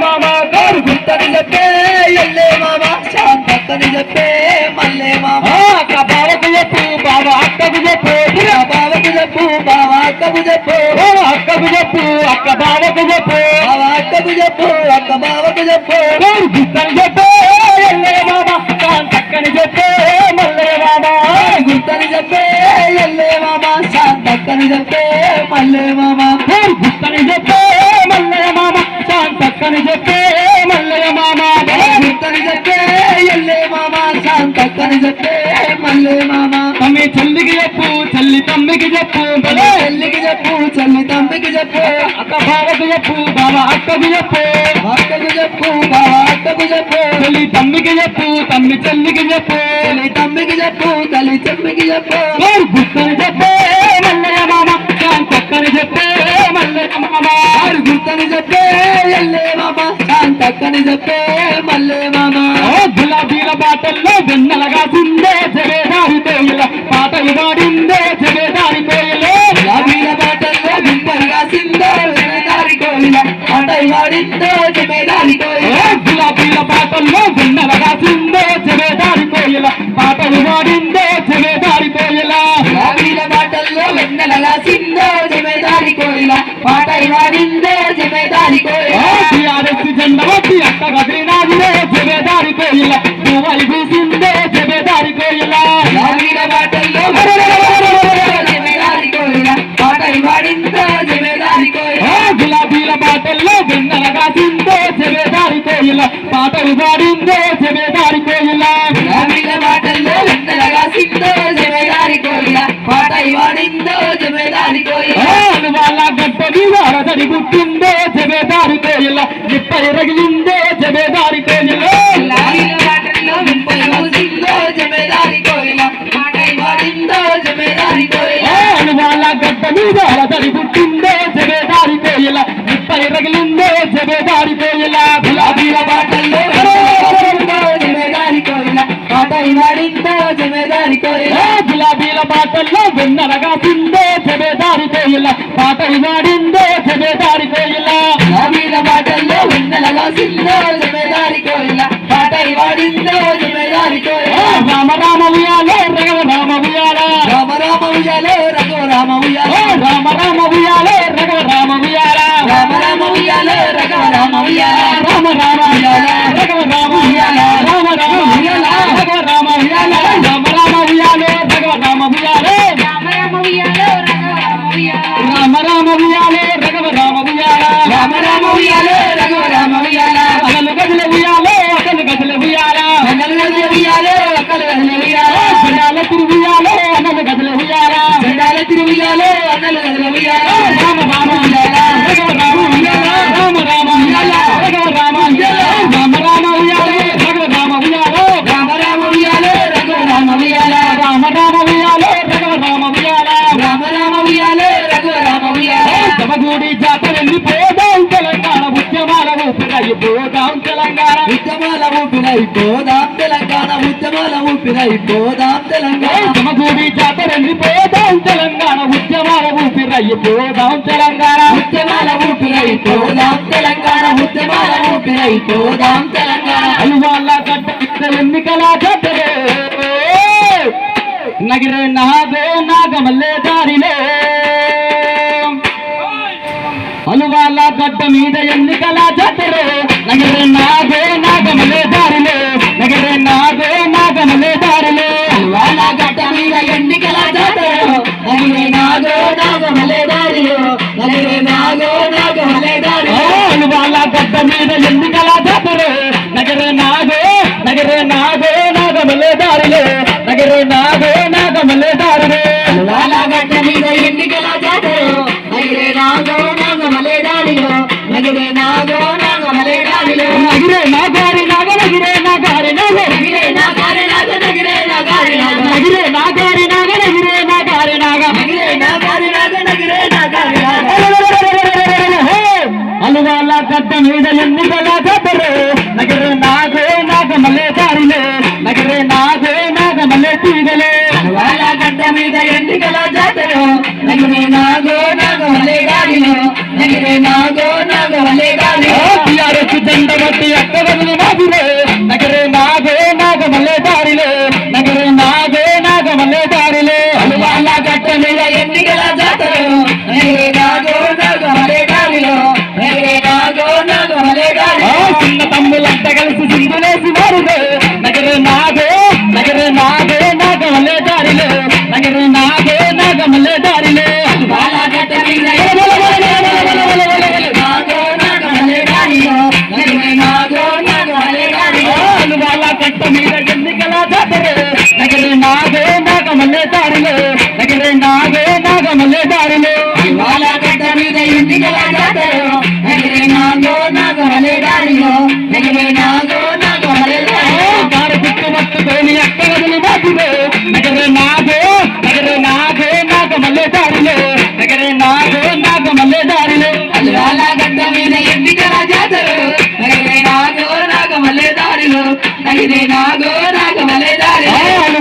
మామ గోరు గుట్టని చెప్పే ఎల్లే మామ శాంతక్కని చెప్పే మల్లే మామ అక్క బావకు చెప్పు బావ అక్కకు చెప్పు బావకు చెప్పు బావ అక్కకు చెప్పు అక్కకు చెప్పు అక్క బావకు చెప్పు బావ అక్కకు చెప్పు అక్క బావకు చెప్పు గోరు గుట్టని చెప్పే ఎల్లే మామ శాంతక్కని చెప్పే మల్లే మామ గుట్టని చెప్పే ఎల్లే మామ శాంతక్కని చెప్పే మల్లే మామ గోరు గుట్టని చెప్పే మల్లే మామ శాంతక్కని చెప్పే మల్లే మామ గుట్టని చెప్పే ఎల్లే మామ శాంతక్కని చెప్పే మల్లే మామ తమ్మి చెల్లికి చెప్పు చెల్లి తమ్మికి చెప్పు చెల్లికి చెప్పు చెల్లి తమ్మికి చెప్పు అక్క బావకు చెప్పు బావ అక్కకు చెప్పు అక్కకు చెప్పు బావ అక్కకు చెప్పు చెల్లి తమ్మికి చెప్పు తమ్మి చెల్లికి చెప్పు చెల్లి తమ్మికి చెప్పు తల్లి చెమ్మికి చెప్పు గోరు గుట్టని చెప్పే మల్లయ్య మామ శాంతక్కని చెప్పే మల్లయ్య మామ గుట్టని చెప్పే ఎల్లే మామ శాంతక్కని చెప్పే మల్లే మామ గులాబీల బాటల్లో వెన్నెలగా సిందే జవేదారి కోయిల పాటలు పాడిందే జవేదారి కోయిలే గులాబీల బాటల్లో గుంపలుగా సిందో జమేదారి కోయిల అటై వాడిందో జమేదారి కోయిల గులాబీల బాటల్లో వెన్నెలగా సిందే జవేదారి కోయిల పాటలు పాడిందే జవేదారి కోయిల గులాబీల బాటల్లో వెన్నెలగా సిందో జమేదారి కోయిల పాటై వాడిందో జమేదారి కోయిల టిఆర్ఎస్ జెండా వచ్చి అక్క కదిలినాదిరే జవేదారి కోయిల పువ్వై పూసిందే జవేదారి కోయిల గులాబీల బాటల్లో జమేదారి కోయిల పాటై వాడిందో జమేదారి కోయిల గులాబీల బాటల్లో వెన్నెలగా సిందే జవేదారి కోయిల పాటలు పాడిందే జవేదారి కోయిల గులాబీల బాటల్లో వెన్నెలగా సిందో జమేదారి కోయిల పాటై వాడిందో జమేదారి కోయిల వాళ్ళ గడ్డని వారదడి గుట్టిందే జవేదారి కోయిల నిప్పై రగిలిందే జవేదారి కోయిల గులాబీల బాటల్లో వెన్నెలగా సిందో జమేదారి కోయిల పాటై వాడిందో జమేదారి కోయిల వాళ్ళ గడ్డని వారదడి గుట్టిందే జవేదారి కోయిల నిప్పై రగిలిందే జవేదారి కోయిల గులాబీల బాటల్లో జమేదారి కోయిల పాటై వాడిందో జమేదారి కోయిల గులాబీల బాటల్లో వెన్నెలగా సిందే జవేదారి కోయిల పాటలు పాడిందే జవేదారి కోయిల గులాబీల బాటల్లో వెన్నెలగా సిందో జమేదారి కోయిల పాటై వాడిందో జమేదారి కోయిల రామ రామ ఉయ్యాలో రఘవ రామ ఉయ్యాల రామ రామ ఉయ్యాలో రఘువ రామ ఉయ్యాలో రామ రామ ఉయ్యాలో రఘవ రామ ఉయ్యాల రామ రామ ఉయ్యాలో రఘువ రామ ఉయ్యాల రామ రామ ఉయ్యాల రఘవ రామ ఉయ్యాల రామ రామ ఉయ్యాల రఘవ రామ ఉయ్యాల రామ రామ ఉయ్యాలో రఘవ రామ ఉయ్యాల రామ రామ ఉయ్యాలో రఘవ రామ ఉయ్యాల రామ రామ ఉయ్యాలో రఘువ రామ ఉయ్యాల అసలు గదిల ఉయ్యాలో అసలు గదిల ఉయ్యాల గజల ఉయ్యాలో అక్కల గజల ఉయ్యాల జనాల తిరుగుయాలో అన్నలు గదిల ఉయ్యాల జెండాల తిరుగుయాలో అన్నల గజల ఉయ్యాల రామ రామ ఉయ్యాల రఘవ రామ ఉయ్యాల రామ రామ ఉయ్యాల రఘవ రామ ఉయ్యాల రామ రామ ఉయ్యాల రఘవ రామ ఉయ్యాల రామ రామ ఉయ్యాలో రఘువ రామ ఉయ్యాల రామ రామ ఉయ్యాల రఘవ రామ ఉయ్యాల రామ రామ ఉయ్యాలో రఘువ రామ ఉయ్యాల జమగూడి జాతర వెళ్ళిపోదాం తెలంగాణ ఉద్యమాల ఊపిరైపోదాం తెలంగాణ ఉద్యమాల ఊపిరైపోదాం తెలంగాణ ఉద్యమాల ఊపిరైపోదాం తెలంగాణ జమగూడి జాతర వెళ్ళిపోదాం తెలంగాణ ఉద్యమాల ఊపిరైపోదాం తెలంగాణ ఉద్యమాల ఊపిరైపోదాం తెలంగాణ ఉద్యమాల ఊపిరైపోదాం తెలంగాణ అల్వాళ్ళ గడ్డ ఎన్నికల గడ్డలే నగిరే నాగో నాగమల్లే దారిలే అలువాళ్ళ గడ్డ మీద ఎన్నికల జతరే నగిరే నాగో నాగమల్లే దారిలే నగిరే నాగో నాగమల్లే దారిలే వాళ్ళ గడ్డ మీద ఎన్నికల జాతరలో నగిరే నాగో నాగమలే దారిలో నగిరే నాగో నాగమలే దారిలో అలువాళ్ళ గడ్డ మీద ఎన్నికల జతరే నగిరే నాగో నాగమల్లే దారిలే నగిరే నాగో నాగమల్లే దారిలే వాళ్ళ గడ్డ మీద ఎన్నికల జాతరలో నగిరే నాగో నాగమలే దారిలో నగిరే నాగో నాగమలే దారిలో నగిరే నాగారి నాగ నగిరే నాగారి నాగ నగిరే నాగారి నాగ నగిరే నాగారి నాగ నగిరే నాగారి నాగ నగిరే నాగారి నాగ నగిరే నాగారి నాగ నగిరే నాగారి నాగ అలువాళ్ళ గడ్డ మీద ఎన్నికల జతరే నగిరే నాగో నాగమల్లే దారిలే నగిరే నాగో నాగమల్లే తీగలే వాళ్ళ గడ్డ మీద ఎన్నికల జాతరలో నగిరే నాగో నాగమలే దారిలో నగిరే నాగో నాగమలే దారిలో టిఆర్ఎస్ ఎండబట్టి అక్కగదిని నాగులే నగరే నాగే నాగమల్లె దారిలే నగరే నాగే నాగమల్లె దారిలే వాళ్ళ గట్ట మీద ఎన్నికల జాతరలో నగిరే నాగో నాగమల్లె దారిలో నగిరే నాగో నాగమల్లె దారిలో చిన్న తమ్ములంతా కలిసి సింధులేసి వారులే నగరే నాగే నాగమల్లె దారిలే నగరే నాగే నాగమల్లె దారిలే వాళ్ళ గట్ట మీద నాగో నాగమల్లె దారిలో నగిరే నాగో నాగమల్లె దారిలో వాళ్ళ కట్ట మీద ఎన్నికల జాతరే నగరే నాగే నాగమల్లె దారిలే నగరే నాగే నాగమల్లె దారిలే వాళ్ళ గట్ట మీద ఎన్నికల జాతరలో నగిరే నాగో నాగమల్లె దారిలో నగిరే నాగో నాగమల్లె దారిలో కారు పుట్టు మట్టుతోని అక్కగదిని బాటులే నగరే నాగే నాగమల్లె దారిలే నగరే నాగే నాగమల్లె దారిలే వాళ్ళ గట్ట మీద ఎన్నికల జాతరలో నగిరే నాగో నాగమల్లె దారిలో నగిరే నాగో నాగమల్లె దారిలో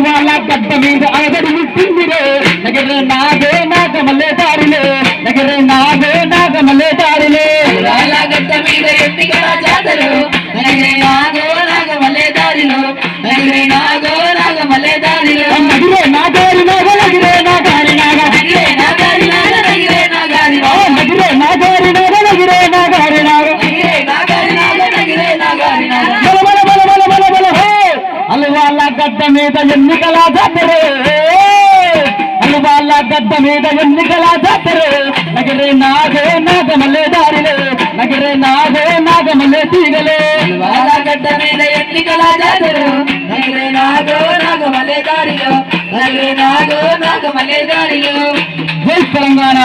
వాళ్ళ గడ్డ మీద అలగడి ముట్టిందిరే నగరే నాగే నాగమల్లె దారిలే నగరే నాగే నాగమల్లె దారిలే వాళ్ళ గట్ట మీద ఎన్నికల జాతరలో నగిరే నాగో నాగమల్లె దారిలో నగిరే నాగో నాగమల్లె దారిలో నగిరే నాగారి నాగ నగిరే నాగారి నాగ నగిరే నాగారి నాగ నగిరే నాగారి నాగ నగిరే నాగారి నాగ నగిరే నాగారి నాగ నగిరే నాగారి నాగ నగిరే నాగారి నాగ అల్వాళ్ళ గడ్డ మీద ఎన్నికల జాతరే అల్వాళ్ళ గడ్డ మీద ఎన్నికల జాతరే నగరే నాగే నాగమల్లె దారిలే నగరే నాగే నాగమల్లె తీగలే వాళ్ళ గడ్డ మీద ఎన్నికల జాతరలో నగిరే నాగో నాగమల్లె దారిలో నగిరే నాగో నాగమల్లె దారిలో జై తెలంగాణ